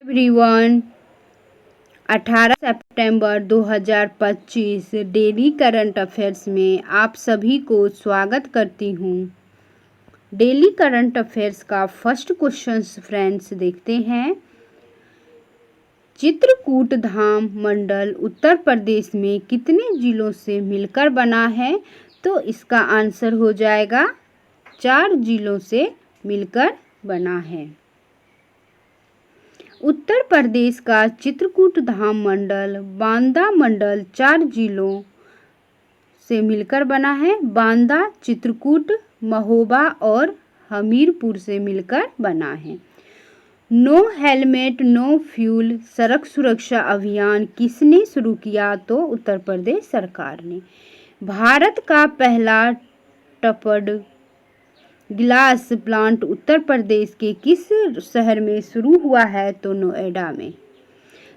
Everyone, 18 सितंबर 2025 daily current affairs में आप सभी को स्वागत करती हूँ। डेली करंट अफेयर्स का फर्स्ट क्वेश्चन फ्रेंड्स देखते हैं। चित्रकूट धाम मंडल उत्तर प्रदेश में कितने जिलों से मिलकर बना है? तो इसका आंसर हो जाएगा 4 जिलों से मिलकर बना है। उत्तर प्रदेश का चित्रकूट धाम मंडल बांदा मंडल 4 जिलों से मिलकर बना है। बांदा, चित्रकूट, महोबा और हमीरपुर से मिलकर बना है। नो हेलमेट नो फ्यूल सड़क सुरक्षा अभियान किसने शुरू किया? तो उत्तर प्रदेश सरकार ने। भारत का पहला टप्पड ग्लास प्लांट उत्तर प्रदेश के किस शहर में शुरू हुआ है? तो नोएडा में।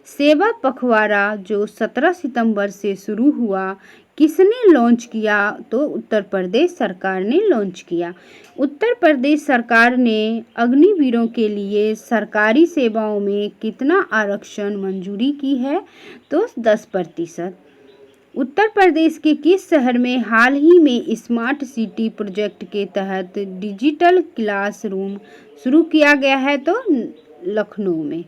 सेवा पखवाड़ा जो 17 सितंबर से शुरू हुआ किसने लॉन्च किया? तो उत्तर प्रदेश सरकार ने लॉन्च किया। उत्तर प्रदेश सरकार ने अग्निवीरों के लिए सरकारी सेवाओं में कितना आरक्षण मंजूरी की है? तो 10%। उत्तर प्रदेश के किस शहर में हाल ही में स्मार्ट सिटी प्रोजेक्ट के तहत डिजिटल क्लासरूम शुरू किया गया है? तो लखनऊ में।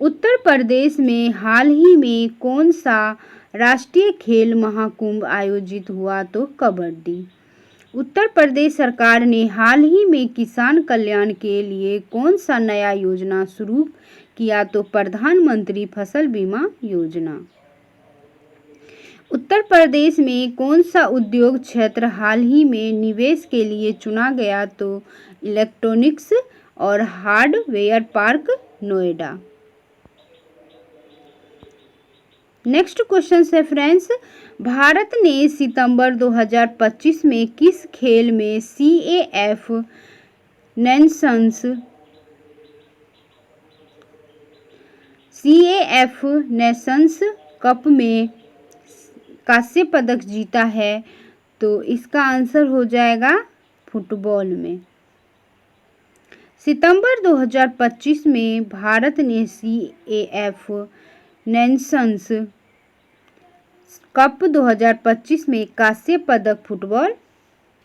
उत्तर प्रदेश में हाल ही में कौन सा राष्ट्रीय खेल महाकुंभ आयोजित हुआ? तो कबड्डी। उत्तर प्रदेश सरकार ने हाल ही में किसान कल्याण के लिए कौन सा नया योजना शुरू किया? तो प्रधानमंत्री फसल बीमा योजना। उत्तर प्रदेश में कौन सा उद्योग क्षेत्र हाल ही में निवेश के लिए चुना गया? तो इलेक्ट्रॉनिक्स और hardware park Noida. Next question है फ्रेंड्स, भारत ने सितंबर 2025 में किस खेल में CAF नेशंस कप में कांस्य पदक जीता है? तो इसका आंसर हो जाएगा फुटबॉल में। सितंबर 2025 में भारत ने CAF नेशंस कप 2025 में कांस्य पदक फुटबॉल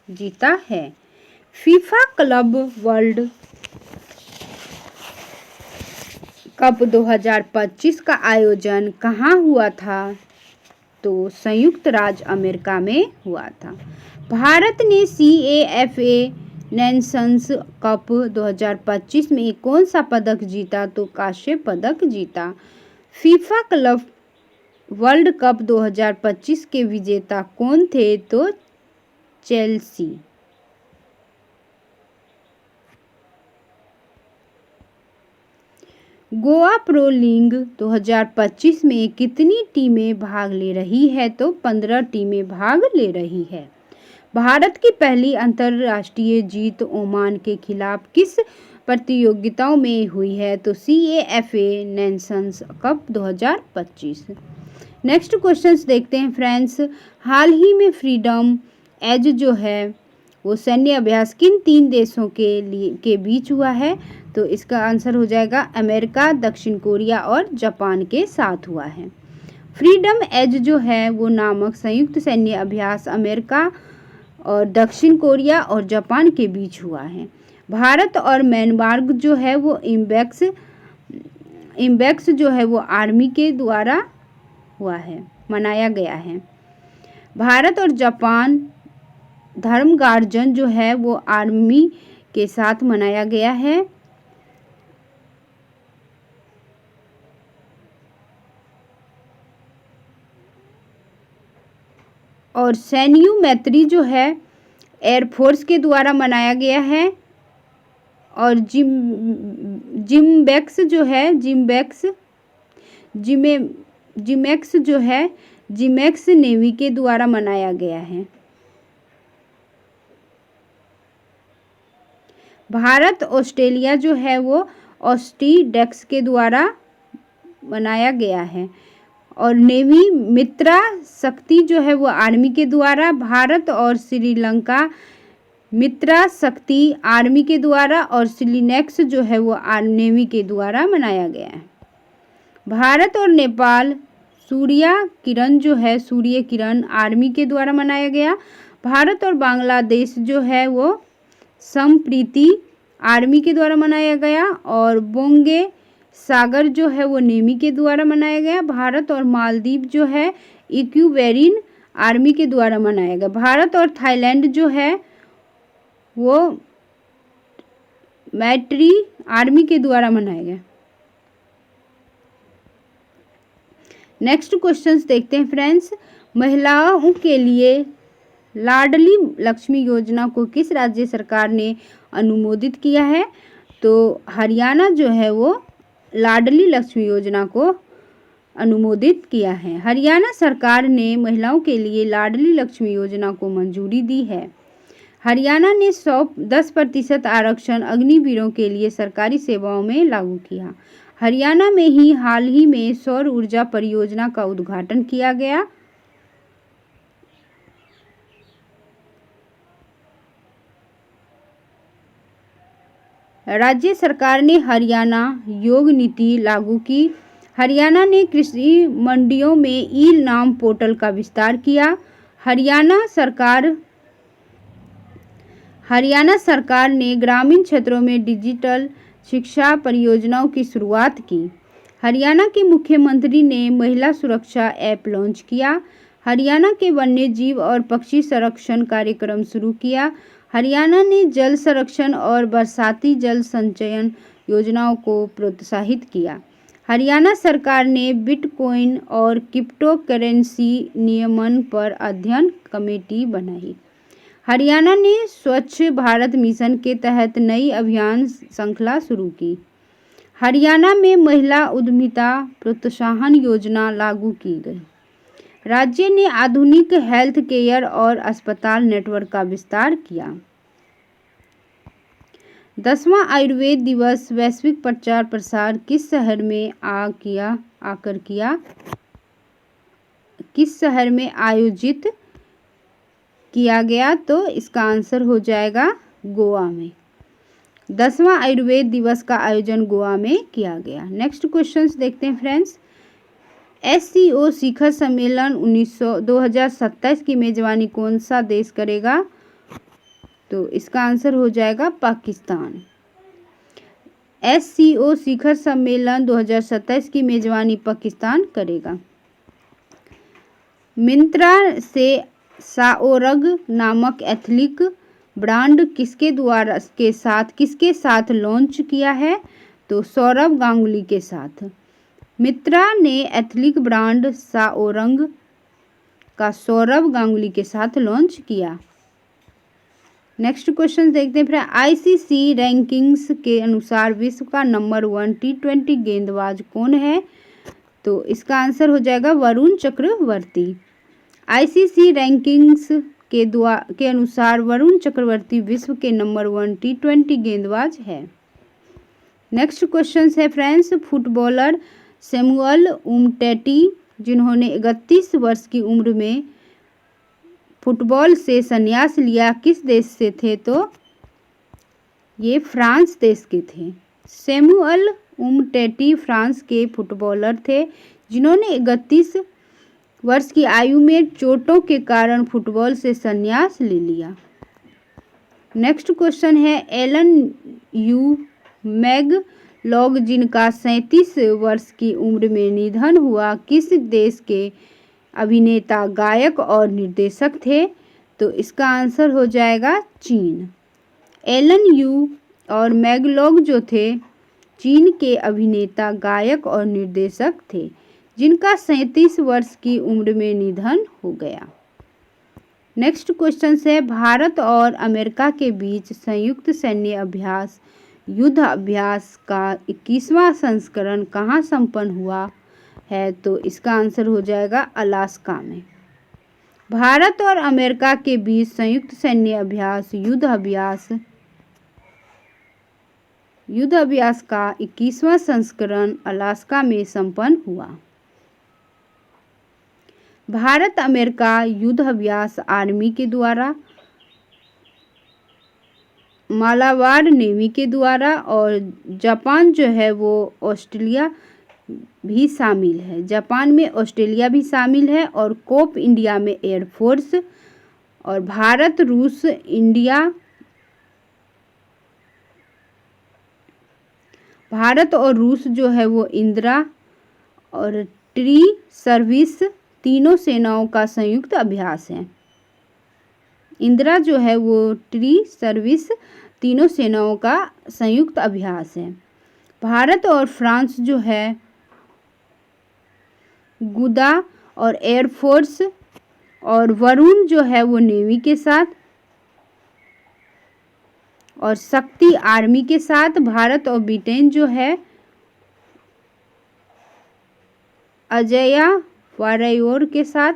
जीता है। फीफा क्लब वर्ल्ड कप 2025 का आयोजन कहाँ हुआ था? तो संयुक्त राज्य अमेरिका में हुआ था। भारत ने CAFA नेशंस कप 2025 में कौन सा पदक जीता? तो कांस्य पदक जीता। फीफा क्लब वर्ल्ड कप 2025 के विजेता कौन थे? तो चेल्सी। गोवा प्रो लीग 2025 में कितनी टीमें भाग ले रही है? तो 15 टीमें भाग ले रही है। भारत की पहली अंतर्राष्ट्रीय जीत ओमान के खिलाफ किस प्रतियोगिताओं में हुई है? तो CAFA Nations cup 2025। Next questions देखते हैं फ्रेंड्स। हाल ही में फ्रीडम एज जो है वो सैन्य अभ्यास किन 3 देशों के बीच हुआ है? तो इसका आंसर हो जाएगा अमेरिका, दक्षिण कोरिया और जापान के साथ हुआ है। फ्रीडम एज जो है वो नामक संयुक्त सैन्य अभ्यास अमेरिका और दक्षिण कोरिया और जापान के बीच हुआ है। भारत और म्यांमार जो है वो इम्बेक्स जो है वो आर्मी के द्वारा हुआ है, मनाया गया है। भारत और जापान धर्मगार्जन जो है वो आर्मी के साथ मनाया गया है। और सैन्यू मैत्री जो है एयरफोर्स के द्वारा मनाया गया है। और जिम्बेक्स जो है जिमेक्स जो है जिमेक्स नेवी के द्वारा मनाया गया है। भारत ऑस्ट्रेलिया जो है वो ऑस्टिडेक्स के द्वारा बनाया गया है। और नेवी मित्रा शक्ति जो है वो आर्मी के द्वारा। भारत और श्रीलंका मित्रा शक्ति आर्मी के द्वारा और सिलिनेक्स जो है वो नेवी के द्वारा मनाया गया है। भारत और नेपाल सूर्य किरण जो है सूर्य किरण आर्मी के द्वारा मनाया गया। भारत और बांग्लादेश जो है वो संप्रीति आर्मी के द्वारा मनाया गया और बोंगे सागर जो है वो नेवी के द्वारा मनाया गया। भारत और मालदीव जो है इक्यूबेरिन आर्मी के द्वारा मनाया गया। भारत और थाईलैंड जो है वो मैट्री आर्मी के द्वारा मनाया गया। नेक्स्ट क्वेश्चंस देखते हैं फ्रेंड्स। महिलाओं के लिए लाडली लक्ष्मी योजना को किस राज्य सरकार ने अनुमोदित किया है? तो हरियाणा जो है वो लाडली लक्ष्मी योजना को अनुमोदित किया है। हरियाणा सरकार ने महिलाओं के लिए लाडली लक्ष्मी योजना को मंजूरी दी है। हरियाणा ने 10% आरक्षण अग्निवीरों के लिए सरकारी सेवाओं में लागू किया। हरियाणा में ही हाल ही में सौर ऊर्जा परियोजना का उद्घाटन किया गया। राज्य सरकार ने हरियाणा योग नीति लागू की। हरियाणा ने कृषि मंडियों में ई नाम पोर्टल का विस्तार किया। हरियाणा सरकार ने ग्रामीण क्षेत्रों में डिजिटल शिक्षा परियोजनाओं की शुरुआत की। हरियाणा के मुख्यमंत्री ने महिला सुरक्षा ऐप लॉन्च किया। हरियाणा के वन्य जीव और पक्षी संरक्षण कार्यक्रम शुरू किया। हरियाणा ने जल संरक्षण और बरसाती जल संचयन योजनाओं को प्रोत्साहित किया। हरियाणा सरकार ने बिटकॉइन और क्रिप्टो करेंसी नियमन पर अध्ययन कमेटी बनाई। हरियाणा ने स्वच्छ भारत मिशन के तहत नई अभियान श्रृंखला शुरू की। हरियाणा में महिला उद्यमिता प्रोत्साहन योजना लागू की गई। राज्य ने आधुनिक हेल्थ केयर और अस्पताल नेटवर्क का विस्तार किया। 10वां आयुर्वेद दिवस वैश्विक प्रचार प्रसार किस शहर में आयोजित किया गया? तो इसका आंसर हो जाएगा गोवा में। 10वां आयुर्वेद दिवस का आयोजन गोवा में किया गया। नेक्स्ट क्वेश्चंस देखते हैं फ्रेंड्स। SCO शिखर सम्मेलन 2027 की मेजबानी कौन सा देश करेगा? तो इसका आंसर हो जाएगा पाकिस्तान। SCO शिखर सम्मेलन 2027 की मेजबानी पाकिस्तान करेगा। मिंत्रा से साओरग नामक एथनिक ब्रांड किसके साथ लॉन्च किया है? तो सौरव गांगुली के साथ। मिंत्रा ने एथनिक ब्रांड साओरंग का सौरव गांगुली के साथ लॉन्च किया। नेक्स्ट क्वेश्चन देखते हैं फिर। ICC रैंकिंग्स के अनुसार विश्व का नंबर 1 T20 गेंदबाज कौन है? तो इसका आंसर हो जाएगा वरुण चक्रवर्ती। ICC रैंकिंग्स के अनुसार वरुण चक्रवर्ती विश्व के नंबर 1 T20 गेंदबाज है। नेक्स्ट क्वेश्चन है फ्रेंड्स। फुटबॉलर सैमुअल उमटेटी जिन्होंने 31 वर्ष की उम्र में फुटबॉल से संन्यास लिया किस देश से थे? तो ये फ्रांस देश के थे। सैमुअल उमटेटी फ्रांस के फुटबॉलर थे जिन्होंने 31 वर्ष की आयु में चोटों के कारण फुटबॉल से संन्यास ले लिया। नेक्स्ट क्वेश्चन है। एलन यू मैगलॉग जिनका 37 वर्ष की उम्र में निधन हुआ किस देश के अभिनेता गायक और निर्देशक थे? तो इसका आंसर हो जाएगा चीन। एलन यू और मैगलॉग जो थे चीन के अभिनेता गायक और निर्देशक थे जिनका 37 वर्ष की उम्र में निधन हो गया। नेक्स्ट क्वेश्चन है। भारत और अमेरिका के बीच संयुक्त सैन्य अभ्यास युद्ध अभ्यास का 21वां संस्करण कहाँ संपन्न हुआ है? तो इसका आंसर हो जाएगा अलास्का में। भारत और अमेरिका के बीच संयुक्त सैन्य अभ्यास युद्ध अभ्यास का 21वां संस्करण अलास्का में संपन्न हुआ। भारत अमेरिका युद्ध अभ्यास आर्मी के द्वारा मालाबार नेवी के द्वारा, और जापान जो है वो ऑस्ट्रेलिया भी शामिल है। जापान में ऑस्ट्रेलिया भी शामिल है, और कोप इंडिया में एयरफोर्स, और भारत रूस इंडिया, भारत और रूस जो है वो इंदिरा और ट्री सर्विस तीनों सेनाओं का संयुक्त अभ्यास है। इंदिरा जो है वो ट्री सर्विस तीनों सेनाओं का संयुक्त अभ्यास है। भारत और फ्रांस जो है गुदा और एयरफोर्स, और वरुण जो है वो नेवी के साथ, और शक्ति आर्मी के साथ। भारत और ब्रिटेन जो है अजया वॉरियर के साथ,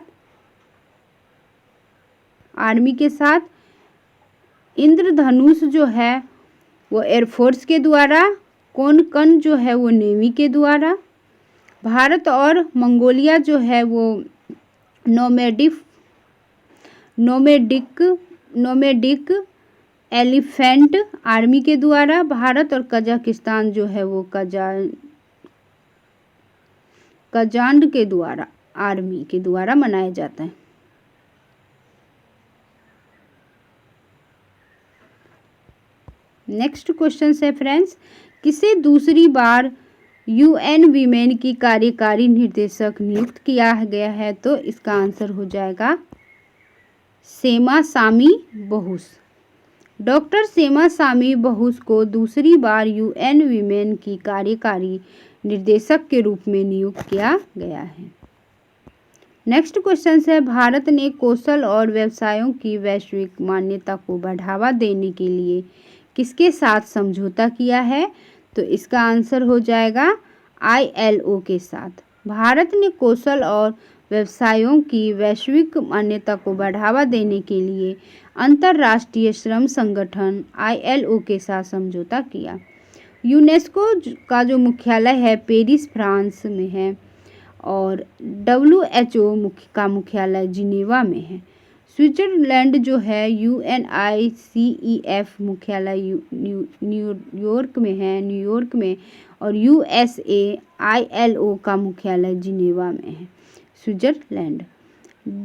आर्मी के साथ। इंद्रधनुष जो है वो एयरफोर्स के द्वारा, कोनकन जो है वो नेवी के द्वारा। भारत और मंगोलिया जो है वो नोमेडिक एलिफेंट आर्मी के द्वारा। भारत और कजाकिस्तान जो है वो कजांड के द्वारा, आर्मी के द्वारा मनाया जाता है। नेक्स्ट क्वेश्चन है फ्रेंड्स, किसे दूसरी बार यूएन वीमेन की कार्यकारी निर्देशक नियुक्त किया गया है? तो इसका आंसर हो जाएगा सेमा सामी बहुस। डॉक्टर सेमा सामी बहुस को दूसरी बार यूएन वीमेन की कार्यकारी निर्देशक के रूप में नियुक्त किया गया है। नेक्स्ट क्वेश्चन है, भारत ने कौशल और व्यवसायों की वैश्विक मान्यता को बढ़ावा देने के लिए किसके साथ समझौता किया है? तो इसका आंसर हो जाएगा ILO के साथ। भारत ने कौशल और व्यवसायों की वैश्विक मान्यता को बढ़ावा देने के लिए अंतर्राष्ट्रीय श्रम संगठन ILO के साथ समझौता किया। यूनेस्को का जो मुख्यालय है पेरिस फ्रांस में है, और WHO का मुख्यालय जिनेवा में है। स्विट्जरलैंड जो है UNICEF मुख्यालय न्यूयॉर्क में, और USA ILO का मुख्यालय जिनेवा में है। स्विट्जरलैंड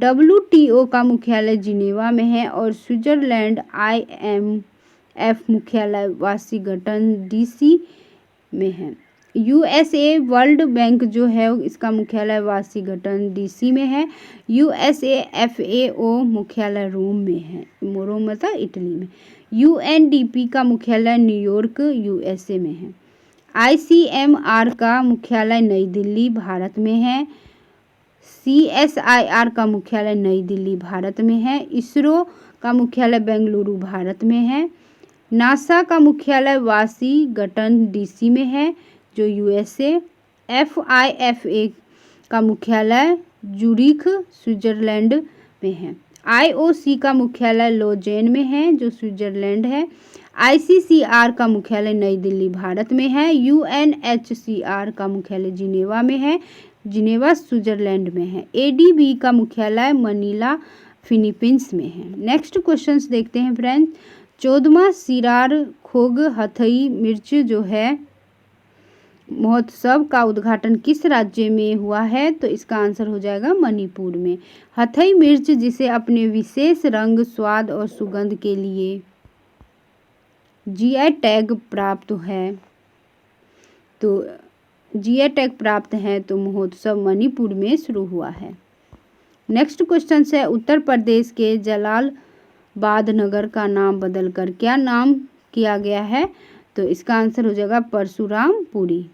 WTO का मुख्यालय जिनेवा में है, और स्विट्जरलैंड IMF मुख्यालय वाशिंगटन DC में है। USA वर्ल्ड बैंक जो है इसका मुख्यालय वाशिंगटन DC में है। USA FAO मुख्यालय रोम में है, रोम मतलब इटली में। UNDP का मुख्यालय न्यूयॉर्क USA में है। ICMR का मुख्यालय नई दिल्ली भारत में है। CSIR का मुख्यालय नई दिल्ली भारत में है। इसरो का मुख्यालय बेंगलुरु भारत में है। नासा का मुख्यालय वाशिंगटन DC में है जो USA। FIFA का मुख्यालय जूरिख स्विट्जरलैंड में है। IOC का मुख्यालय लोजेन में है जो स्विट्जरलैंड है। ICCR का मुख्यालय नई दिल्ली भारत में है। UNHCR का मुख्यालय जिनेवा में है, जिनेवा स्विट्जरलैंड में है। ADB का मुख्यालय मनीला फिलीपींस में है। नेक्स्ट क्वेश्चंस देखते हैं फ्रेंड्स। 14वां सिरार खोग हथई मिर्च जो है महोत्सव का उद्घाटन किस राज्य में हुआ है? तो इसका आंसर हो जाएगा मणिपुर में। हथई मिर्च जिसे अपने विशेष रंग, स्वाद और सुगंध के लिए GI टैग प्राप्त है, तो GI टैग प्राप्त है, तो महोत्सव मणिपुर में शुरू हुआ है। नेक्स्ट क्वेश्चन है, उत्तर प्रदेश के जलालबाद नगर का नाम बदलकर क्या नाम किया गया है? तो इसका आंसर हो जाएगा परशुरामपुरी।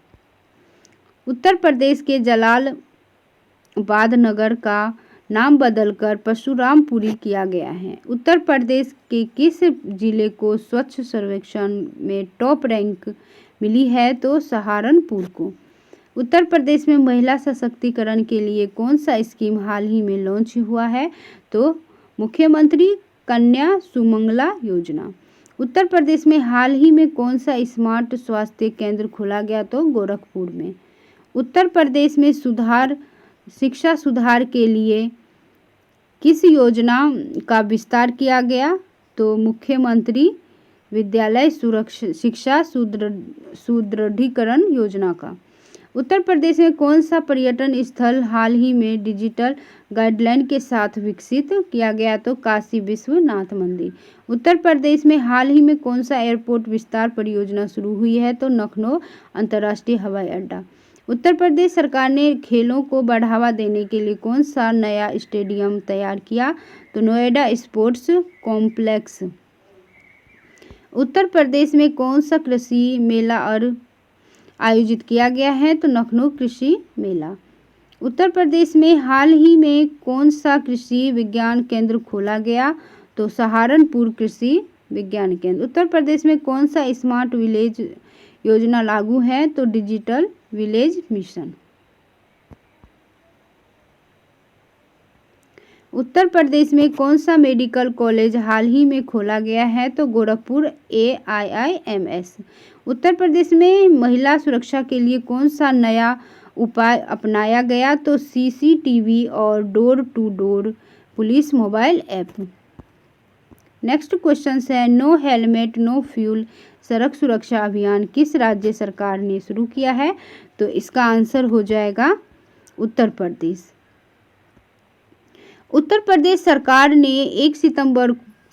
उत्तर प्रदेश के जलालबाद नगर का नाम बदलकर परशुरामपुरी किया गया है। उत्तर प्रदेश के किस जिले को स्वच्छ सर्वेक्षण में टॉप रैंक मिली है? तो सहारनपुर को। उत्तर प्रदेश में महिला सशक्तिकरण के लिए कौन सा स्कीम हाल ही में लॉन्च हुआ है? तो मुख्यमंत्री कन्या सुमंगला योजना। उत्तर प्रदेश में हाल ही में कौन सा स्मार्ट स्वास्थ्य केंद्र खोला गया? तो गोरखपुर में। उत्तर प्रदेश में शिक्षा सुधार के लिए किस योजना का विस्तार किया गया? तो मुख्यमंत्री विद्यालय शिक्षा सुदृढ़ीकरण योजना का। उत्तर प्रदेश में कौन सा पर्यटन स्थल हाल ही में डिजिटल गाइडलाइन के साथ विकसित किया गया? तो काशी विश्वनाथ मंदिर। उत्तर प्रदेश में हाल ही में कौन सा एयरपोर्ट विस्तार परियोजना शुरू हुई है? तो लखनऊ अंतर्राष्ट्रीय हवाई अड्डा। उत्तर प्रदेश सरकार ने खेलों को बढ़ावा देने के लिए कौन सा नया स्टेडियम तैयार किया? तो नोएडा स्पोर्ट्स कॉम्प्लेक्स। उत्तर प्रदेश में कौन सा कृषि मेला और आयोजित किया गया है? तो लखनऊ कृषि मेला। उत्तर प्रदेश में हाल ही में कौन सा कृषि विज्ञान केंद्र खोला गया? तो सहारनपुर कृषि विज्ञान केंद्र। उत्तर प्रदेश में कौन सा स्मार्ट विलेज योजना लागू है? तो डिजिटल विलेज मिशन। उत्तर प्रदेश में कौन सा मेडिकल कॉलेज हाल ही में खोला गया है? तो गोरखपुर AIIMS। उत्तर प्रदेश में महिला सुरक्षा के लिए कौन सा नया उपाय अपनाया गया? तो CCTV और door to door police mobile app. Next question है, नो हेलमेट नो फ्यूल सड़क सुरक्षा अभियान किस राज्य सरकार ने शुरू किया है? तो इसका आंसर हो जाएगा उत्तर प्रदेश। उत्तर प्रदेश सरकार ने 1 सितंबर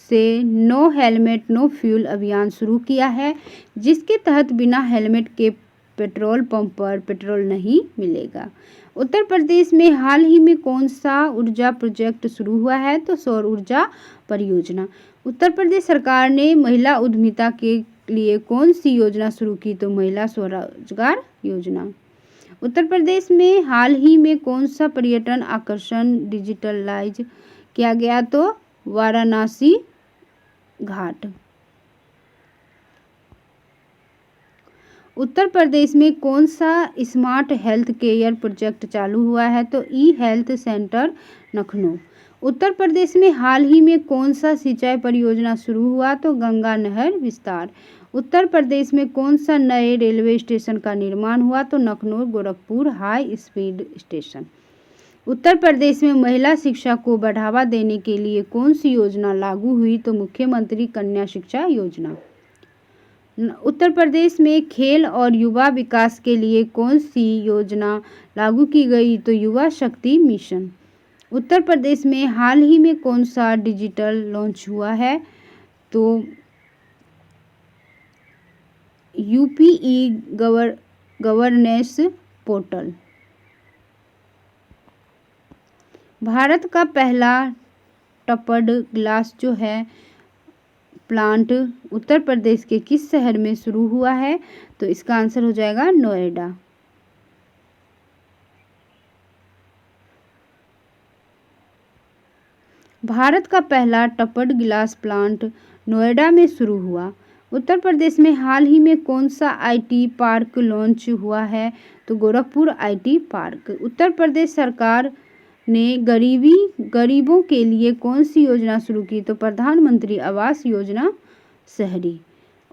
से नो हेलमेट नो फ्यूल अभियान शुरू किया है, जिसके तहत बिना हेलमेट के पेट्रोल पंप पर पेट्रोल नहीं मिलेगा। उत्तर प्रदेश में हाल ही में कौन सा ऊर्जा प्रोजेक्ट शुरू हुआ है? तो सौर ऊर्जा परियोजना। उत्तर प्रदेश सरकार ने महिला उद्यमिता के लिए कौन सी योजना शुरू की? तो महिला स्वरोजगार योजना। उत्तर प्रदेश में हाल ही में कौन सा पर्यटन आकर्षण डिजिटलाइज किया गया? तो वाराणसी घाट। उत्तर प्रदेश में कौन सा स्मार्ट हेल्थ केयर प्रोजेक्ट चालू हुआ है? तो ई-हेल्थ सेंटर लखनऊ। उत्तर प्रदेश में हाल ही में कौन सा सिंचाई परियोजना शुरू हुआ? तो गंगा नहर विस्तार। उत्तर प्रदेश में कौन सा नए रेलवे स्टेशन का निर्माण हुआ? तो Lucknow Gorakhpur high speed station. Uttar Pradesh में महिला शिक्षा को बढ़ावा देने के लिए कौन सी योजना लागू हुई? तो मुख्यमंत्री कन्या शिक्षा योजना। उत्तर प्रदेश में खेल और युवा विकास के लिए कौन सी योजना लागू की गई? तो युवा शक्ति मिशन। उत्तर प्रदेश में हाल ही में कौन सा डिजिटल लॉन्च हुआ है? तो UPE गवर्नेंस पोर्टल। भारत का पहला टप्पड ग्लास जो है प्लांट उत्तर प्रदेश के किस शहर में शुरू हुआ है? तो इसका आंसर हो जाएगा नोएडा। भारत का पहला टप्पड ग्लास प्लांट नोएडा में शुरू हुआ। उत्तर प्रदेश में हाल ही में कौन सा IT पार्क लॉन्च हुआ है? तो गोरखपुर IT पार्क। उत्तर प्रदेश सरकार ने गरीबों के लिए कौन सी योजना शुरू की? तो प्रधानमंत्री आवास योजना शहरी।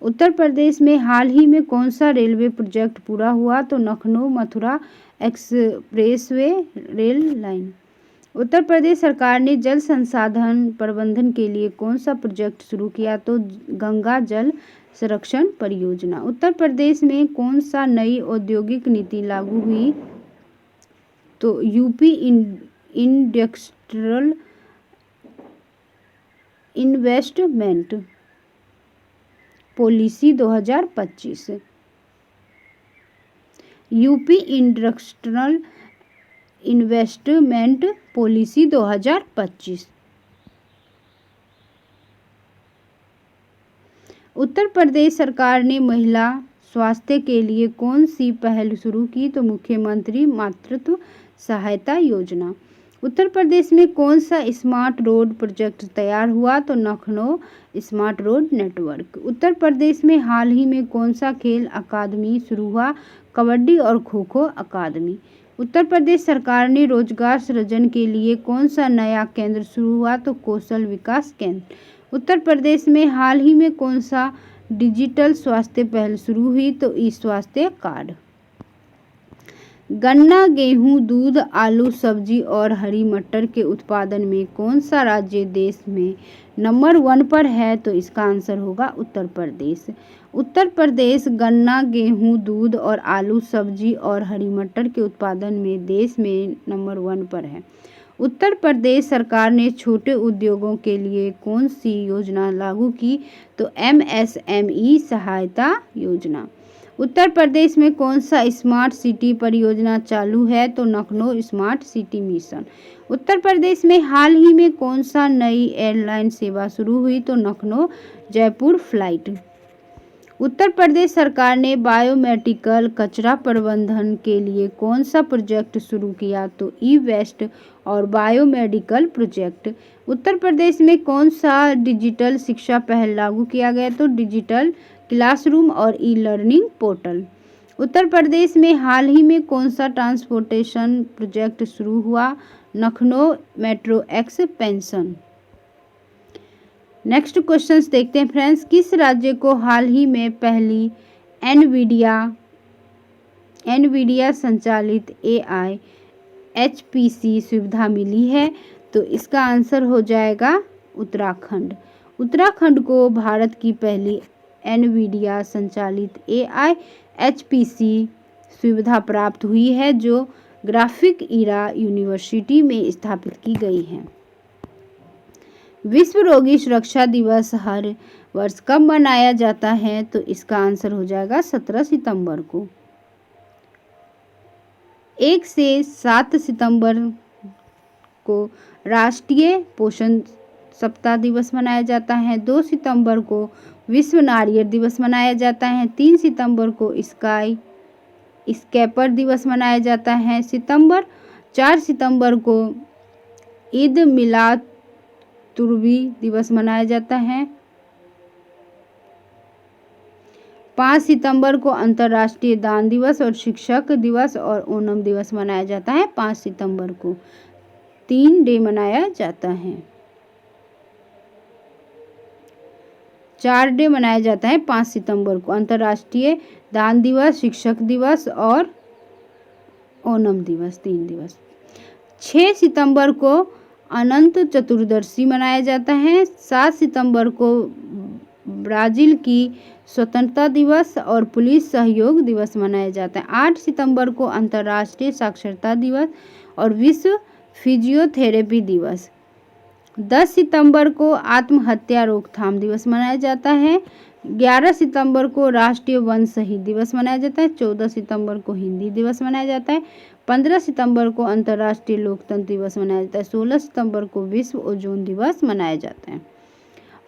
उत्तर प्रदेश में हाल ही में कौन सा रेलवे प्रोजेक्ट पूरा हुआ? तो Lucknow Mathura expressway rail line. Uttar Pradesh सरकार ने जल संसाधन प्रबंधन के लिए कौन सा प्रोजेक्ट शुरू किया? तो गंगा जल संरक्षण परियोजना। उत्तर प्रदेश में कौन सा नई औद्योगिक नीति लागू हुई? तो UP industrial investment policy 2025। UP industrial investment policy 2025। उत्तर प्रदेश सरकार ने महिला स्वास्थ्य के लिए कौन सी पहल शुरू की? तो मुख्यमंत्री मातृत्व सहायता योजना। उत्तर प्रदेश में कौन सा स्मार्ट रोड प्रोजेक्ट तैयार हुआ? तो लखनऊ स्मार्ट रोड नेटवर्क। उत्तर प्रदेश में हाल ही में कौन सा खेल अकादमी शुरू हुआ? कबड्डी और खो खो अकादमी। उत्तर प्रदेश सरकार ने रोजगार सृजन के लिए कौन सा नया केंद्र शुरू हुआ? तो कौशल विकास केंद्र। उत्तर प्रदेश में हाल ही में कौन सा डिजिटल स्वास्थ्य पहल शुरू हुई? तो ई स्वास्थ्य कार्ड। गन्ना, गेहूं, दूध, आलू, सब्जी और हरी मटर के उत्पादन में कौन सा राज्य देश में नंबर 1 पर है? तो इसका आंसर होगा उत्तर प्रदेश। उत्तर प्रदेश गन्ना, गेहूं, दूध और आलू, सब्जी और हरी मटर के उत्पादन में देश में नंबर 1 पर है। उत्तर प्रदेश सरकार ने छोटे उद्योगों के लिए कौन सी योजना लागू की? तो MSME सहायता योजना। उत्तर प्रदेश में कौन सा स्मार्ट सिटी परियोजना चालू है? तो लखनऊ स्मार्ट सिटी मिशन। उत्तर प्रदेश में हाल ही में कौन सा नई एयरलाइन सेवा शुरू हुई? तो लखनऊ जयपुर फ्लाइट। उत्तर प्रदेश सरकार ने बायोमेडिकल कचरा प्रबंधन के लिए कौन सा प्रोजेक्ट शुरू किया? तो ई वेस्ट और बायोमेडिकल प्रोजेक्ट। उत्तर प्रदेश में कौन सा डिजिटल शिक्षा पहल लागू किया गया? तो डिजिटल क्लासरूम और ई लर्निंग पोर्टल। उत्तर प्रदेश में हाल ही में कौन सा ट्रांसपोर्टेशन प्रोजेक्ट शुरू हुआ? Lucknow metro expansion. Next questions देखते हैं फ्रेंड्स। किस राज्य को हाल ही में पहली एनवीडिया संचालित AI HPC सुविधा मिली है? तो इसका आंसर हो जाएगा उत्तराखंड। उत्तराखंड को भारत की पहली एनवीडिया संचालित AI HPC सुविधा प्राप्त हुई है जो ग्राफिक ईरा यूनिवर्सिटी में स्थापित की गई है। विश्व रोगी सुरक्षा दिवस हर वर्ष कब मनाया जाता है? तो इसका आंसर हो जाएगा 17 सितंबर को। 1 से 7 सितंबर को राष्ट्रीय पोषण सप्ताह दिवस मनाया जाता है। 2 सितंबर को विश्व नारियल दिवस मनाया जाता है। 3 सितंबर को स्काई स्केपर दिवस मनाया जाता है। 4 सितंबर को ईद मिलाद तुर्बी दिवस मनाया जाता है। 5 सितंबर को अंतर्राष्ट्रीय दान दिवस और शिक्षक दिवस और ओणम दिवस मनाया जाता है। 5 सितंबर को 3 डे मनाया जाता है। 4 डे मनाया जाता है 5 सितंबर को, अंतर्राष्ट्रीय दान दिवस, शिक्षक दिवस और ओणम दिवस 3 दिवस। 6 सितंबर को अनंत चतुर्दशी मनाया जाता है। 7 सितंबर को ब्राज़ील की स्वतंत्रता दिवस और पुलिस सहयोग दिवस मनाया जाता है। 8 सितंबर को अंतर्राष्ट्रीय साक्षरता दिवस और विश्व फिजियोथेरेपी दिवस। 10 सितंबर को आत्महत्या रोकथाम दिवस मनाया जाता है। 11 सितंबर को राष्ट्रीय वन शहीद दिवस मनाया जाता है। 14 सितंबर को हिंदी दिवस मनाया जाता है। 15 सितंबर को अंतर्राष्ट्रीय लोकतंत्र दिवस मनाया जाता है। 16 सितंबर को विश्व ओजोन दिवस मनाया जाता है।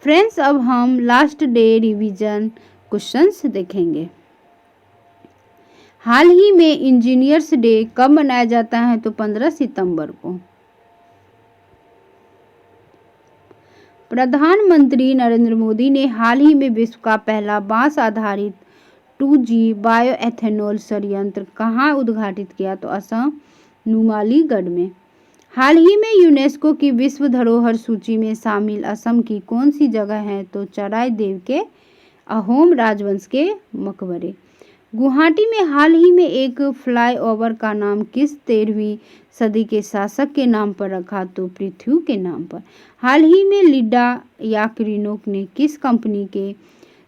फ्रेंड्स, अब हम लास्ट डे रिवीजन क्वेश्चंस देखेंगे। हाल ही में इंजीनियर्स डे कब मनाया जाता है? तो 15 सितंबर को। प्रधानमंत्री नरेंद्र मोदी ने हाल ही में विश्व का पहला बांस आधारित 2G बायोएथेनॉल संयंत्र कहाँ उद्घाटित किया? तो असम नुमालीगढ़ में। हाल ही में यूनेस्को की विश्व धरोहर सूची में शामिल असम की कौन सी जगह है? तो चराई देव के अहोम राजवंश के मकबरे। गुवाहाटी में हाल ही में एक फ्लाईओवर का नाम किस 13वीं सदी के शासक के नाम पर रखा? तो पृथ्वी के नाम पर। हाल ही में लिंडा याकरिनोक ने किस कंपनी के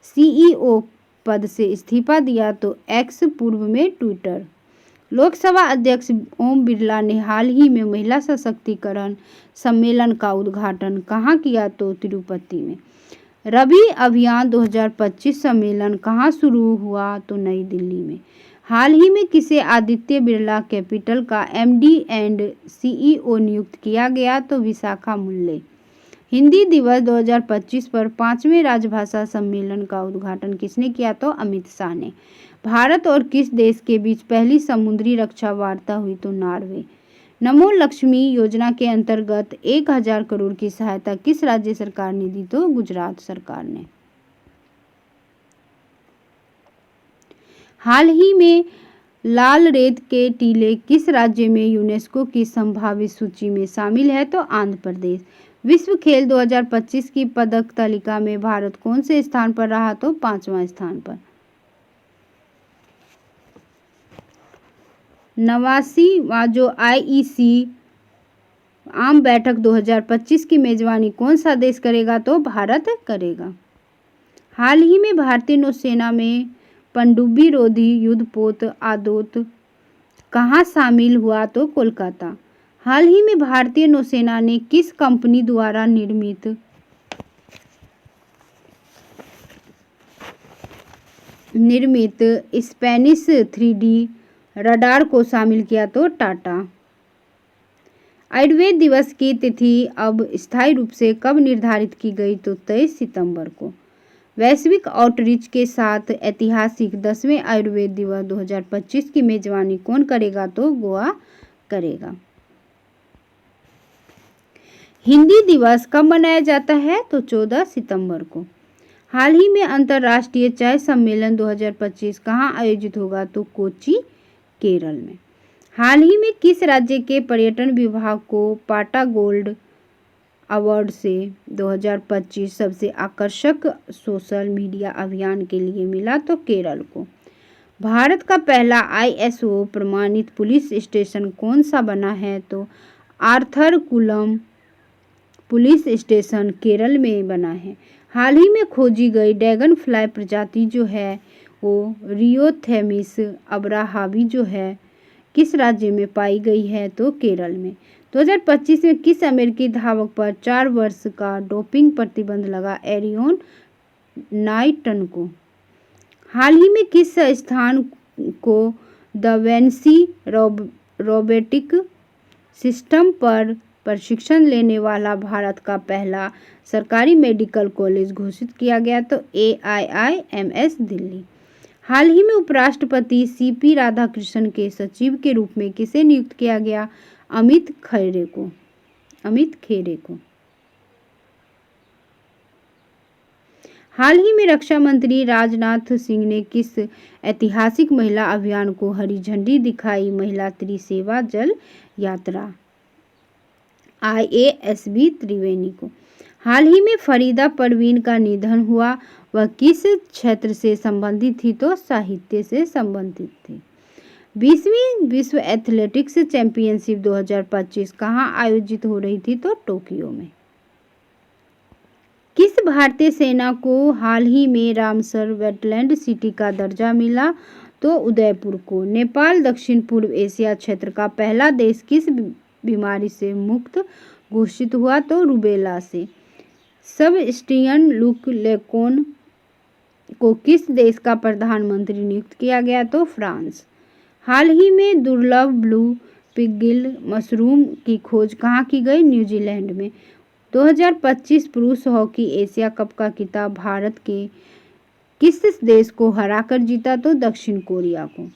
CEO पद से इस्तीफा दिया? तो एक्स, पूर्व में ट्विटर। लोकसभा अध्यक्ष ओम बिरला ने हाल ही में महिला सशक्तिकरण सम्मेलन का उद्घाटन कहाँ किया? तो तिरुपति में। रबी अभियान 2025 सम्मेलन कहाँ शुरू हुआ? तो नई दिल्ली में। हाल ही में किसे आदित्य बिरला कैपिटल का MD एंड CEO नियुक्त किया गया? तो विशाखा मुल्ले। हिंदी दिवस 2025 पर 5वें राजभाषा सम्मेलन का उद्घाटन किसने किया? तो अमित शाह ने। भारत और किस देश के बीच पहली समुद्री रक्षा वार्ता हुई? तो नॉर्वे। नमो लक्ष्मी योजना के अंतर्गत 1000 करोड़ की सहायता किस राज्य सरकार ने दी? तो गुजरात सरकार ने। हाल ही में लाल रेत के टीले किस राज्य में यूनेस्को की संभावित सूची में शामिल है? तो आंध्र प्रदेश। विश्व खेल 2025 की पदक तालिका में भारत कौन से स्थान पर रहा? तो 5वां स्थान पर। 89वां जो IEC आम बैठक 2025 की मेजबानी कौन सा देश करेगा? तो भारत करेगा। हाल ही में भारतीय नौसेना में पनडुब्बी रोधी युद्धपोत आदोत कहाँ शामिल हुआ? तो कोलकाता। हाल ही में भारतीय नौसेना ने किस कंपनी द्वारा निर्मित स्पेनिश 3D रडार को शामिल किया? तो टाटा। आयुर्वेद दिवस की तिथि अब स्थायी रूप से कब निर्धारित की गई? तो 23 सितंबर को। वैश्विक आउटरीच के साथ ऐतिहासिक 10वें आयुर्वेद दिवस 2025 की मेजबानी कौन करेगा? तो गोवा करेगा। हिंदी दिवस कब मनाया जाता है? तो 14 सितंबर को। हाल ही में अंतर्राष्ट्रीय चाय सम्मेलन 2025 कहाँ आयोजित होगा? तो कोच्चि, केरल में। हाल ही में किस राज्य के पर्यटन विभाग को पाटा गोल्ड अवार्ड से 2025 सबसे आकर्षक सोशल मीडिया अभियान के लिए मिला? तो केरल को। भारत का पहला ISO प्रमाणित पुलिस स्टेशन कौन सा बना है? तो आर्थरकुलम पुलिस स्टेशन केरल में बना है। हाल ही में खोजी गई ड्रैगन फ्लाई प्रजाति जो है वो रियोथेमिस अब्राहावी जो है किस राज्य में पाई गई है? तो केरल में। 2025 में किस अमेरिकी धावक पर 4 वर्ष का डोपिंग प्रतिबंध लगा? एरियन नाइटन को। हाल ही में किस संस्थान को दा विंसी रोबोटिक सिस्टम पर प्रशिक्षण लेने वाला भारत का पहला सरकारी मेडिकल कॉलेज घोषित किया गया? तो AIIMS दिल्ली। हाल ही में उपराष्ट्रपति CP राधाकृष्णन के सचिव के रूप में किसे नियुक्त किया गया? अमित खैरे को। हाल ही में रक्षा मंत्री राजनाथ सिंह ने किस ऐतिहासिक महिला अभियान को हरी झंडी दिखाई? महिला त्रिसेवा जल यात्रा IASB त्रिवेणी को। हाल ही में फरीदा परवीन का निधन हुआ, वह किस क्षेत्र से संबंधित थी? तो साहित्य से संबंधित थी। 20वीं विश्व एथलेटिक्स चैंपियनशिप 2025 कहाँ आयोजित हो रही थी? तो टोक्यो में। किस भारतीय सेना को हाल ही में रामसर वेटलैंड सिटी का दर्जा मिला? तो उदयपुर को। नेपाल दक्षिण पूर्व एशिया क्षेत्र का पहला देश किस बीमारी से मुक्त घोषित हुआ? तो रूबेला से। सेबेस्टियन लुक-लेकोन को किस देश का प्रधानमंत्री नियुक्त किया गया? तो फ्रांस। हाल ही में दुर्लभ ब्लू पिगिल मशरूम की खोज कहाँ की गई? न्यूजीलैंड में। 2025 पुरुष हॉकी एशिया कप का खिताब भारत के किस देश को हराकर जीता? तो दक्षिण कोरिया को।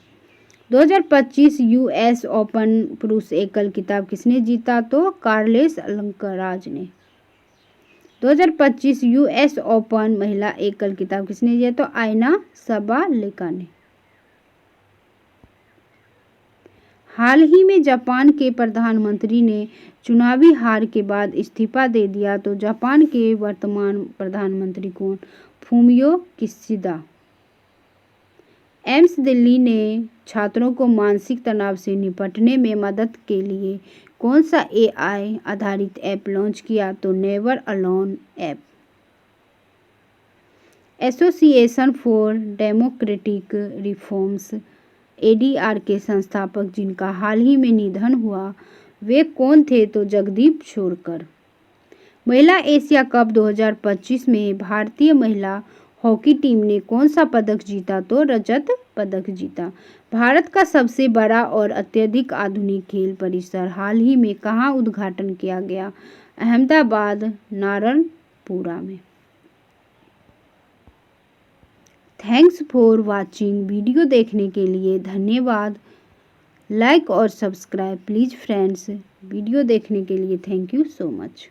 2025 US ओपन पुरुष एकल खिताब किसने जीता? तो कार्लोस अल्कराज ने। 2025 US ओपन महिला एकल खिताब किसने जीता? तो आयना सबालेका ने। हाल ही में जापान के प्रधानमंत्री ने चुनावी हार के बाद इस्तीफा दे दिया, तो जापान के वर्तमान प्रधानमंत्री कौन? Fumio Kishida. एम्स दिल्ली ने छात्रों को मानसिक तनाव से निपटने में मदद के लिए कौन सा AI आधारित ऐप लॉन्च किया? तो never alone app. Association for democratic reforms ADR के संस्थापक जिनका हाल ही में निधन हुआ वे कौन थे? तो जगदीप छोरकर। महिला एशिया कप 2025 में भारतीय महिला हॉकी टीम ने कौन सा पदक जीता? तो रजत पदक जीता। भारत का सबसे बड़ा और अत्यधिक आधुनिक खेल परिसर हाल ही में कहाँ उद्घाटन किया गया? अहमदाबाद नारणपुरा में। Thanks for watching. वीडियो देखने के लिए धन्यवाद। लाइक और सब्सक्राइब प्लीज़ फ्रेंड्स। वीडियो देखने के लिए थैंक यू सो मच।